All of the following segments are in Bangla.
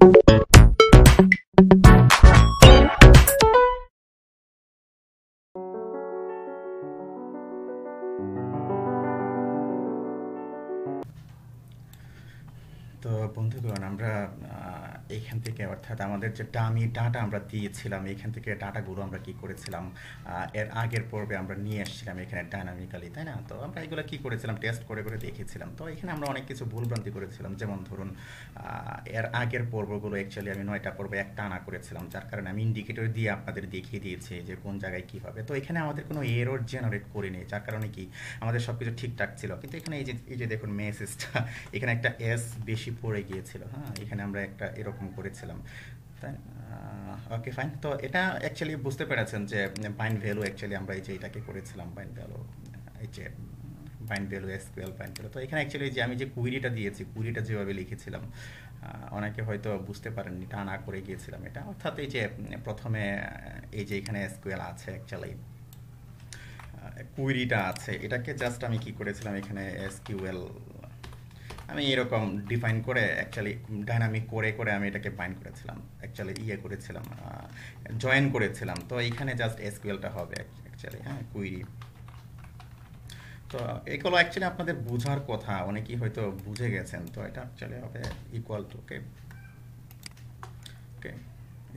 তো বন্ধুগণ আমরা এইখান থেকে অর্থাৎ আমাদের যে ডামি ডাটা আমরা দিয়েছিলাম এইখান থেকে ডাটাগুলো আমরা কি করেছিলাম এর আগের পর্বে আমরা নিয়ে এসেছিলাম এখানে ডাইনামিক্যালি, তাই না? তো আমরা এগুলো কি করেছিলাম, টেস্ট করে করে দেখেছিলাম। তো এখানে আমরা অনেক কিছু ভুলভ্রান্তি করেছিলাম, যেমন ধরুন এর আগের পর্বগুলো অ্যাকচুয়ালি আমি 9টা পর্বে এক টানা করেছিলাম, যার কারণে আমি ইন্ডিকেটর দিয়ে আপনাদের দেখিয়ে দিয়েছি যে কোন জায়গায় কী হবে। তো এখানে আমাদের কোনো এরর জেনারেট করিনি, যার কারণে কি আমাদের সব কিছু ঠিকঠাক ছিল। কিন্তু এখানে এই যে দেখুন মেসেজটা এখানে একটা এস বেশি পড়ে গিয়েছিল। হ্যাঁ, এখানে আমরা একটা এরকম করেছিলাম, তাই। Okay fine. তো এটা অ্যাকচুয়ালি বুঝতে পেরেছেন যে বাইন্ড ভ্যালু অ্যাকচুয়ালি আমরা এই যে এটাকে করেছিলাম বাইন্ড ভ্যালু, এই যে bind value SQL bind value. তো এখানে অ্যাকচুয়ালি যে আমি যে কুইরিটা দিয়েছি, কুইরিটা যেভাবে লিখেছিলাম অনেকে হয়তো বুঝতে পারেননি, টানা করে গিয়েছিলাম এটা। অর্থাৎ এই যে প্রথমে এই যে এখানে এসকিউএল আছে অ্যাকচুয়ালি কুইরিটা আছে, এটাকে জাস্ট আমি কি করেছিলাম এখানে এসকিউএল আমি এরকম ডিফাইন করে অ্যাকচুয়ালি ডাইনামিক করে করে আমি এটাকে বাইন্ড করেছিলাম, অ্যাকচুয়ালি করেছিলাম, জয়েন করেছিলাম। তো এইখানে জাস্ট এসকিউএলটা হবে অ্যাকচুয়ালি, হ্যাঁ, কুইরি। তো এগুলো অ্যাকচুয়ালি আপনাদের বোঝার কথা, অনেকেই হয়তো বুঝে গেছেন। তো এটা অ্যাকচুয়ালি হবে equal to, okay okay,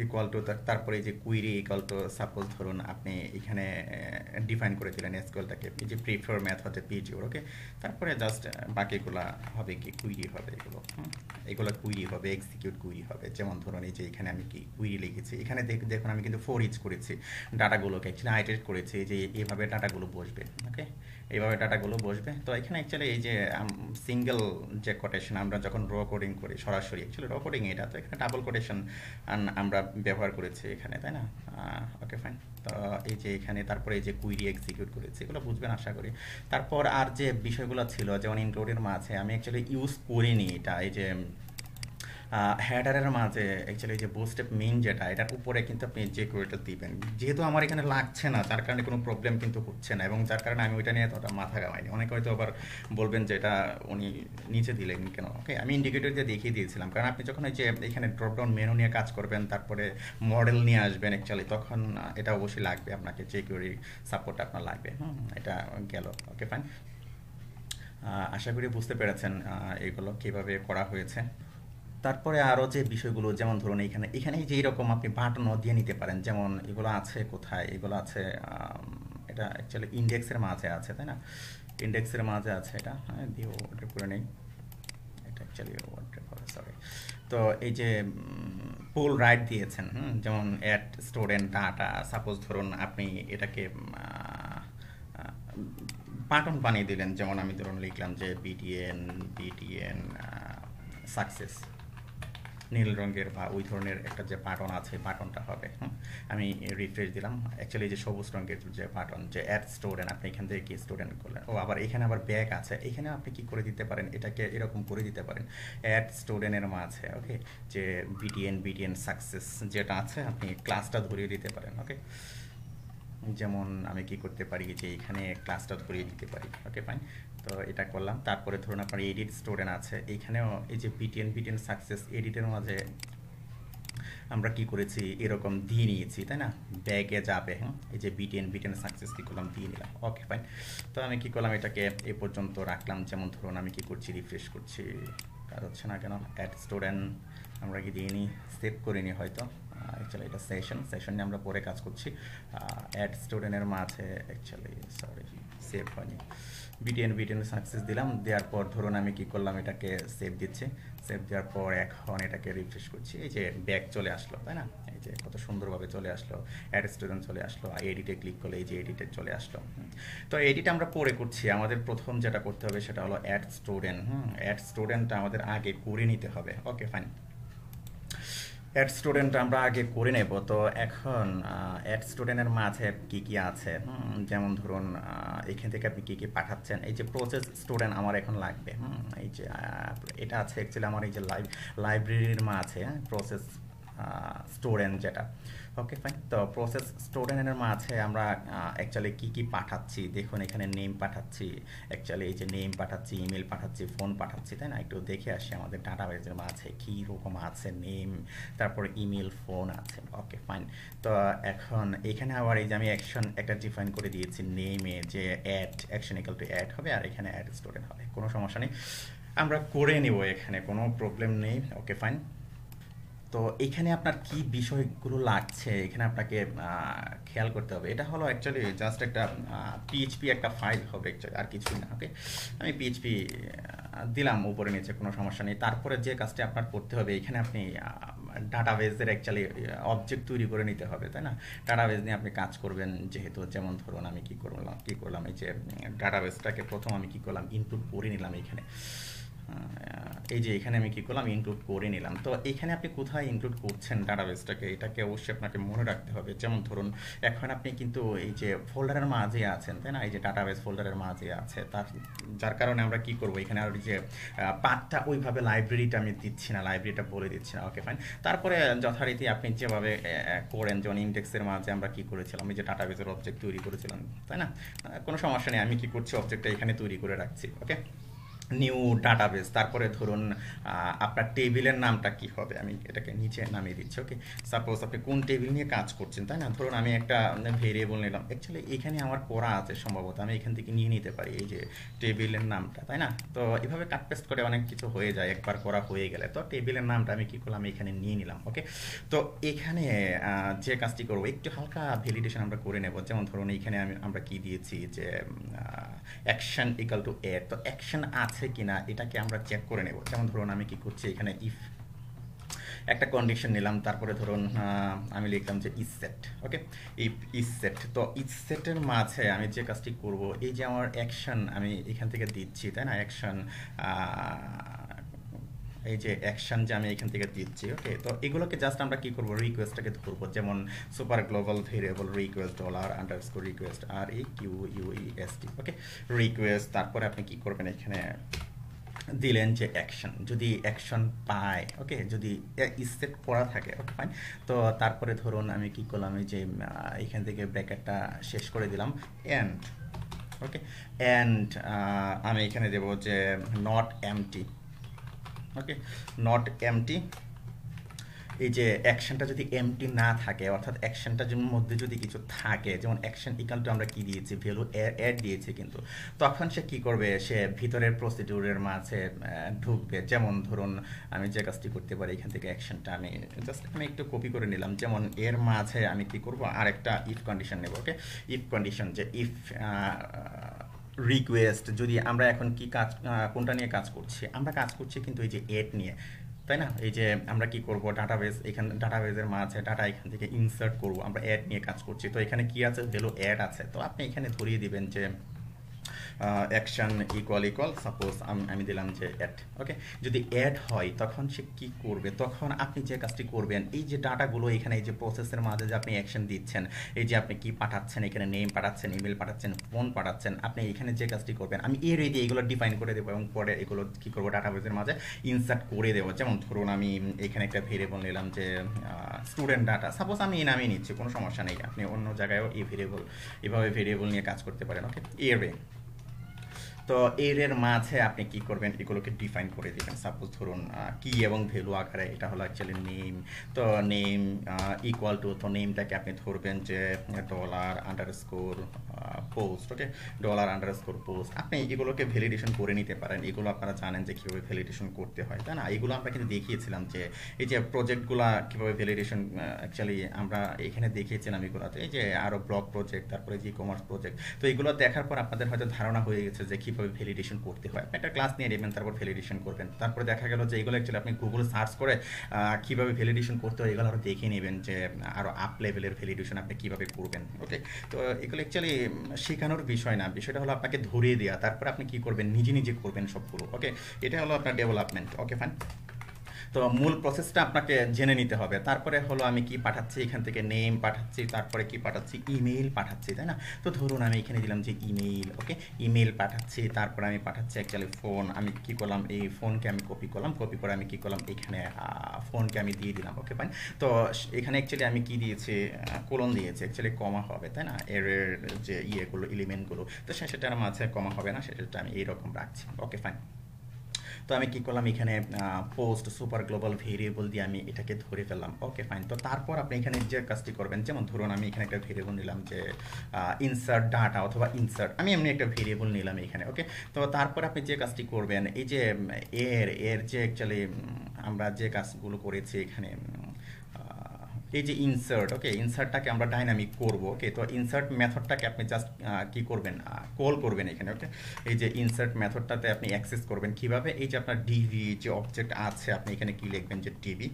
equal to, তারপরে এই যে কুইরি ইকুয়াল টু, সাপোজ ধরুন আপনি এখানে ডিফাইন করে দিলেন এসকিউএলটাকে, এই যে প্রিফার মেথড পিজিওর, ওকে। তারপরে জাস্ট বাকিগুলা হবে কি কুইরি হবে, এগুলো এগুলো কুইরি হবে, এক্সিকিউট কুইরি হবে। যেমন ধরুন এই যে এখানে আমি কি কুইরি লিখেছি, এখানে দেখুন আমি কিন্তু ফর ইচ করেছি, ডাটাগুলোকে অ্যাকচুয়ালি আইটারেট করেছি যে এইভাবে ডাটাগুলো বসবে, ওকে, এইভাবে ডাটাগুলো বসবে। তো এখানে অ্যাকচুয়ালি এই যে সিঙ্গেল যে কোটেশন আমরা যখন র কোডিং করি সরাসরি, অ্যাকচুয়ালি র কোডিং এটা, তো এখানে ডাবল কোটেশন আমরা ব্যবহার করেছি এখানে, তাই না? Okay fine. তো এই যে এখানে তারপরে এই যে কুইরি এক্সিকিউট করেছি, এগুলো বুঝবেন আশা করি। তারপর আর যে বিষয়গুলো ছিল যেমন ইনক্লুডের মাঝে আমি অ্যাকচুয়ালি ইউজ করিনি এটা, এই যে হেডারের মাঝে অ্যাকচুয়ালি যে বুস্টেপ মেইন যেটা, এটার উপরে কিন্তু আপনি যে কোয়েটা দিবেন, যেহেতু আমার এখানে লাগছে না যার কারণে কোনো প্রবলেম কিন্তু হচ্ছে না, এবং যার কারণে আমি ওইটা নিয়ে ততটা মাথা ঘামাইনি। অনেকে হয়তো আবার বলবেন যে এটা উনি নিচে দিলেন কেন, ওকে, আমি ইন্ডিকেটর দিয়ে দেখিয়ে দিয়েছিলাম। কারণ আপনি যখন ওই যে এখানে ড্রপডাউন মেনু নিয়ে কাজ করবেন, তারপরে মডেল নিয়ে আসবেন অ্যাকচুয়ালি, তখন এটা অবশ্যই লাগবে আপনাকে, যে কোয়েরি সাপোর্ট আপনার লাগবে। এটা গেল, ওকে ফাইন। আশা করি বুঝতে পেরেছেন এগুলো কীভাবে করা হয়েছে। তারপরে আরও যে বিষয়গুলো, যেমন ধরুন এখানে এখানে যে এরকম আপনি বাটনও দিয়ে নিতে পারেন, যেমন এগুলো আছে কোথায়, এগুলো আছে এটা অ্যাকচুয়ালি ইন্ডেক্সের মাঝে আছে, তাই না? ইন্ডেক্সের মাঝে আছে এটা, হ্যাঁ, দিয়ে ওটা করে নেই, এটা অ্যাকচুয়ালি হবে, সরি। তো এই যে পুল রাইট দিয়েছেন, যেমন অ্যাড স্টুডেন্ট ডাটা, সাপোজ ধরুন আপনি এটাকে বাটন বানিয়ে দিলেন, যেমন আমি ধরুন লিখলাম যে বিটিএন বিটিএন সাকসেস, নীল রঙের বা ওই ধরনের একটা যে বাটন আছে বাটনটা হবে। আমি রিফ্রেশ দিলাম, অ্যাকচুয়ালি যে সবুজ রঙের যে বাটন, যে অ্যাড স্টুডেন্ট, আপনি এখান থেকে কি স্টুডেন্ট করলেন, ও আবার এখানে আবার ব্যাক আছে, এখানে আপনি কি করে দিতে পারেন, এটাকে এরকম করে দিতে পারেন অ্যাড স্টুডেন্টের মাঝে, ওকে, যে বিটিএন বিটিএন সাকসেস যেটা আছে আপনি ক্লাসটা ধরিয়ে দিতে পারেন, ওকে। যেমন আমি কি করতে পারি যে এখানে ক্লাসটা ধরিয়ে দিতে পারি, ওকে ফাইন। তো এটা করলাম। তারপরে ধরুন আপনার এডিট স্টুডেন্ট আছে, এইখানেও এই যে বিটিএন বিটিএন সাকসেস এডিটের মাঝে আমরা কি করেছি এরকম দিয়ে নিয়েছি, তাই না? ব্যাগে যাবে, এই যে বিটিএন বিটিএন সাকসেস কি করলাম দিয়ে নিলাম, ওকে ফাইন। তো আমি কি করলাম এটাকে এ পর্যন্ত রাখলাম। যেমন ধরুন আমি কি করছি, রিফ্রেশ করছি, কাজ হচ্ছে না কেন। অ্যাড স্টুডেন্ট আমরা কি দিয়ে নিই, সেভ করে নিই হয়তো, অ্যাকচুয়ালি এটা সেশন নিয়ে আমরা পরে কাজ করছি। অ্যাড স্টুডেন্টের মাঝে অ্যাকচুয়ালি সরি সেভ হয়নি, বিটিএন সাকসেস দিলাম, দেওয়ার পর ধরুন আমি কি করলাম এটাকে সেভ দিচ্ছি, সেভ দেওয়ার পর এখন এটাকে রিফ্রেশ করছি, এই যে ব্যাক চলে আসলো, তাই না? এই যে কত সুন্দরভাবে চলে আসলো, অ্যাড স্টুডেন্ট চলে আসলো, এডিটে ক্লিক করলে এই যে এডিটে চলে আসলো। তো এডিট আমরা পরে করছি, আমাদের প্রথম যেটা করতে হবে সেটা হলো অ্যাড স্টুডেন্ট। অ্যাড স্টুডেন্টটা আমাদের আগে করে নিতে হবে, ওকে ফাইন। অ্যাড স্টুডেন্ট আমরা আগে করে নেব। তো এখন অ্যাড স্টুডেন্টের মাঝে কি কি আছে, যেমন ধরুন এখান থেকে আপনি কি কি পাঠাচ্ছেন, এই যে প্রসেস স্টুডেন্ট আমার এখন লাগবে, এই যে এটা আছে অ্যাকচুয়ালি আমার এই যে লাইব্রেরির মাঝে প্রসেস স্টোরেন্ট যেটা, ওকে ফাইন। তো প্রসেস স্টোরেন্টের মাঝে আমরা অ্যাকচুয়ালি কি পাঠাচ্ছি দেখুন, এখানে নেম পাঠাচ্ছি, অ্যাকচুয়ালি এই যে নেম পাঠাচ্ছি, ইমেল পাঠাচ্ছি, ফোন পাঠাচ্ছি, তাই না? একটু দেখে আসি আমাদের ডাটাবেজের মাঝে কী রকম আছে, নেম, তারপর ইমেল, ফোন আছে, ওকে ফাইন। তো এখন এখানে আবার এই যে আমি অ্যাকশন একটা ডিফাইন করে দিয়েছি নেমে, যে অ্যাকশন ইকুয়াল টু অ্যাড হবে, আর এখানে অ্যাড স্টোরেন্ট হবে, কোনো সমস্যা নেই, আমরা করে নেব, এখানে কোনো প্রবলেম নেই, ওকে ফাইন। তো এখানে আপনার কি বিষয়গুলো লাগছে এখানে আপনাকে খেয়াল করতে হবে। এটা হলো অ্যাকচুয়ালি জাস্ট একটা পিএইচপি একটা ফাইল হবে অ্যাকচুয়ালি, আর কিছুই না, ওকে। আমি পিএইচপি দিলাম উপরে নিচে, কোনো সমস্যা নেই। তারপরে যে কাজটি আপনার করতে হবে, এখানে আপনি ডাটাবেজের অ্যাকচুয়ালি অবজেক্ট তৈরি করে নিতে হবে, তাই না? ডাটাবেজ নিয়ে আপনি কাজ করবেন যেহেতু, যেমন ধরুন আমি কি করলাম এই যে ডাটাবেজটাকে প্রথম আমি কি করলাম, ইনপুট করে নিলাম এখানে, এই যে এখানে আমি কি করলাম, ইনক্লুড করে নিলাম। তো এখানে আপনি কোথায় ইনক্লুড করছেন ডাটাবেসটাকে, এটাকে অবশ্যই আপনাকে মনে রাখতে হবে। যেমন ধরুন এখন আপনি কিন্তু এই যে ফোল্ডারের মাঝে আছেন, তাই না? এই যে ডাটাবেস ফোল্ডারের মাঝে আছে, যার কারণে আমরা কি করব, এখানে আর যে পার্টটা ওইভাবে লাইব্রেরিটা আমি দিচ্ছি না, লাইব্রেরিটা বলে দিচ্ছি না, ওকে ফাইন। তারপরে যথারীতি আপনি যেভাবে করেন, যেমন ইন্ডেক্সের মাঝে আমরা কি করেছিলাম, এই যে ডাটাবেসের অবজেক্ট তৈরি করেছিলাম, তাই না? কোনো সমস্যা নেই, আমি কি করছি, অবজেক্টটা এখানে তৈরি করে রাখছি, ওকে। নিউ ডাটাবেস, তারপরে ধরুন আপনার টেবিলের নামটা কি হবে, আমি এটাকে নিচে নামিয়ে দিচ্ছি, ওকে। সাপোজ আপনি কোন টেবিল নিয়ে কাজ করছেন, তাই না? ধরুন আমি একটা ভেরিয়েবল নিলাম, অ্যাকচুয়ালি এখানে আমার করা আছে সম্ভবত, আমি এখান থেকে নিয়ে নিতে পারি এই যে টেবিলের নামটা, তাই না? তো এভাবে কাট পেস্ট করে অনেক কিছু হয়ে যায় একবার করা হয়ে গেলে। তো টেবিলের নামটা আমি কি করলাম, এখানে নিয়ে নিলাম, ওকে। তো এখানে যে কাজটি করবো, একটু হালকা ভ্যালিডেশন আমরা করে নেব। যেমন ধরুন এইখানে আমরা কি দিয়েছি, যে অ্যাকশন ইকাল টু এড, তো অ্যাকশন আছে কিনা এটাকে আমরা চেক করে নেব। যেমন ধরুন আমি কি করছি, এখানে ইফ একটা কন্ডিশন নিলাম, তারপরে ধরুন আমি লিখলাম যে is set, okay. If is set, তো ইজ সেটের মাঝে আমি যে কাজটি করব, এই যে আমার অ্যাকশন আমি এখান থেকে দিচ্ছি, তাই না? অ্যাকশন, এই যে অ্যাকশন যে আমি এখান থেকে দিচ্ছি, ওকে। তো এগুলোকে জাস্ট আমরা কি করব, রিকোয়েস্টটাকে ধরবো, যেমন super global variable request $_request REQUEST, ওকে। রিকোয়েস্ট, তারপরে আপনি কি করবেন, এখানে দিলেন যে অ্যাকশন, যদি অ্যাকশন পায়, ওকে, যদি সেট করা থাকে, ওকে ফাইন। তো তারপরে ধরুন আমি কি করলাম, এই যে এখান থেকে ব্র্যাকেটটা শেষ করে দিলাম, এন্ড, ওকে। এন্ড আমি এখানে দেবো যে not empty, okay, not empty. এই যে অ্যাকশনটা যদি এমটি না থাকে, অর্থাৎ অ্যাকশনটার মধ্যে যদি কিছু থাকে, যেমন অ্যাকশন ইকাল টু আমরা কি দিয়েছি, ভ্যালু অ্যাড দিয়েছি, কিন্তু তখন সে কি করবে, সে ভিতরের প্রসিডিউরের মাঝে ঢুকবে। যেমন ধরুন আমি যে কাজটি করতে পারি, এখান থেকে অ্যাকশনটা আমি জাস্ট আমি একটু কপি করে নিলাম, যেমন এর মাঝে আমি কি করব, আরেকটা ইফ কন্ডিশন নেব, ওকে। ইফ কন্ডিশন, যে ইফ রিকোয়েস্ট, যদি আমরা এখন কি কাজ, কোনটা নিয়ে কাজ করছি, আমরা কাজ করছি কিন্তু এই যে এড নিয়ে, তাই না? এই যে আমরা কি করব, ডাটাবেস, এখানে ডাটাবেসের মাঝে ডাটা এখান থেকে ইনসার্ট করব, আমরা অ্যাড নিয়ে কাজ করছি। তো এখানে কি আছে, ভ্যালু অ্যাড আছে। তো আপনি এখানে ধরিয়ে দিবেন যে অ্যাকশন ইকুয়াল সাপোজ আমি দিলাম যে অ্যাড, ওকে। যদি অ্যাড হয় তখন সে কি করবে, তখন আপনি যে কাজটি করবেন, এই যে ডাটাগুলো এখানে এই যে প্রসেসের মাঝে যে আপনি অ্যাকশন দিচ্ছেন, এই যে আপনি কি পাঠাচ্ছেন, এখানে নেম পাঠাচ্ছেন, ইমেল পাঠাচ্ছেন, ফোন পাঠাচ্ছেন, আপনি এখানে যে কাজটি করবেন, আমি এর এই এগুলো ডিফাইন করে দেবো এবং পরে এগুলো কি করবো, ডাটাবেসের মাঝে ইনসার্ট করে দেবো। যেমন ধরুন আমি এখানে একটা ভেরিয়েবল নিলাম যে স্টুডেন্ট ডাটা, সাপোজ আমি এই নামই নিচ্ছি, কোনো সমস্যা নেই, আপনি অন্য জায়গায়ও এই ভেরিয়েবল, এভাবে ভেরিয়েবল নিয়ে কাজ করতে পারেন, ওকে। এর তো এর মাঝে আপনি কি করবেন, এগুলোকে ডিফাইন করে দিবেন। সাপোজ ধরুন কি এবং ভ্যালু আকারে, এটা হলো অ্যাকচুয়ালি নেম। তো নেম ইকুয়াল টু, তো নেমটাকে আপনি ধরবেন যে $_পোস্ট, ওকে, $_পোস্ট। আপনি এগুলোকে ভ্যালিডেশন করে নিতে পারেন, এগুলো আপনারা জানেন যে কীভাবে ভ্যালিডেশন করতে হয়, তাই না? এগুলো আমরা কিন্তু দেখিয়েছিলাম যে এই যে প্রজেক্টগুলো কীভাবে ভ্যালিডেশন, অ্যাকচুয়ালি আমরা এখানে দেখিয়েছিলাম এগুলোতে, এই যে আরও ব্লগ প্রজেক্ট, তারপরে যে কমার্স প্রজেক্ট। তো এগুলো দেখার পর আপনাদের হয়তো ধারণা হয়ে গেছে যে কীভাবে ভ্যালিডেশন করতে হয়। আপনি একটা ক্লাস নিয়ে নেবেন, তারপর ভ্যালিডেশন করবেন। তারপরে দেখা গেল যে এগুলো অ্যাকচুয়ালি আপনি গুগলে সার্চ করে কীভাবে ভ্যালিডেশন করতে হয় এগুলো আরও দেখে নেবেন, যে আরও আপ লেভেলের ভ্যালিডেশন আপনি কীভাবে করবেন, ওকে। তো এগুলো অ্যাকচুয়ালি শেখানোর বিষয় না, বিষয়টা হলো আপনাকে ধরিয়ে দেওয়া, তারপর আপনি কি করবেন, নিজে নিজে করবেন সবগুলো, ওকে। এটা হলো আপনার ডেভেলপমেন্ট, ওকে ফাইন। তো মূল প্রসেসটা আপনাকে জেনে নিতে হবে। তারপরে হলো আমি কি পাঠাচ্ছি, এখান থেকে নেম পাঠাচ্ছি, তারপরে কি পাঠাচ্ছি, ইমেইল পাঠাচ্ছি, তাই না? তো ধরুন আমি এখানে দিলাম যে ইমেইল, ওকে, ইমেইল পাঠাচ্ছি, তারপরে আমি পাঠাচ্ছি অ্যাকচুয়ালি ফোন, আমি কি করলাম, এই ফোনকে আমি কপি করলাম, কপি করে আমি কি করলাম, এখানে ফোনকে আমি দিয়ে দিলাম, ওকে ফাইন। তো এখানে অ্যাকচুয়ালি আমি কি দিয়েছি, কোলন দিয়েছি, অ্যাকচুয়ালি কমা হবে, তাই না? এর যে ইয়েগুলো, এলিমেন্টগুলো, তো সেটার মাঝে কমা হবে না, সেটা আমি এইরকম রাখছি, ওকে ফাইন। তো আমি কি করলাম, এখানে পোস্ট সুপার গ্লোবাল ভেরিয়েবল দিয়ে আমি এটাকে ধরে ফেললাম, ওকে ফাইন। তো তারপর আপনি এখানে যে কাজটি করবেন, যেমন ধরুন আমি এখানে একটা ভেরিয়েবল নিলাম যে ইনসার্ট ডাটা অথবা ইনসার্ট, আমি এমনি একটা ভেরিয়েবল নিলাম এখানে, ওকে। তো তারপর আপনি যে কাজটি করবেন, এই যে এর যে অ্যাকচুয়ালি আমরা যে কাজগুলো করেছি এখানে, এই যে ইনসার্ট, ওকে, ইনসার্টটাকে আমরা ডাইনামিক করব, ওকে। তো ইনসার্ট মেথডটাকে আপনি জাস্ট কি করবেন, কল করবেন এখানে, ওকে। এই যে ইনসার্ট মেথডটাতে আপনি অ্যাক্সেস করবেন কিভাবে, এই যে আপনার ডিভি যে অবজেক্ট আছে, আপনি এখানে কি লিখবেন যে ডিভি,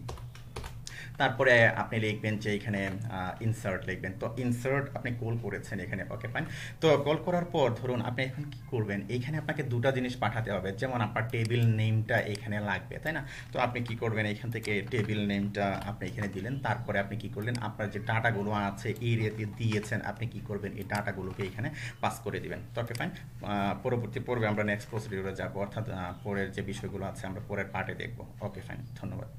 তারপরে আপনি লিখবেন যে এখানে ইনসার্ট লিখবেন। তো ইনসার্ট আপনি কল করেছেন এখানে, ওকে ফাইন। তো কল করার পর ধরুন আপনি এখন কি করবেন, এইখানে আপনাকে দুটা জিনিস পাঠাতে হবে, যেমন আপনার টেবিল নেমটা এখানে লাগবে, তাই না? তো আপনি কি করবেন, এখান থেকে টেবিল নেমটা আপনি এখানে দিলেন, তারপরে আপনি কি করলেন, আপনার যে ডাটাগুলো আছে এই রেতে দিয়েছেন, আপনি কি করবেন, এই ডাটাগুলোকে এখানে পাস করে দিবেন, তো ওকে ফাইন। পরবর্তী পর্বে আমরা নেক্সট প্রসিডিউরে যাবো, অর্থাৎ পরের যে বিষয়গুলো আছে আমরা পরের পার্টে দেখবো, ওকে ফাইন, ধন্যবাদ।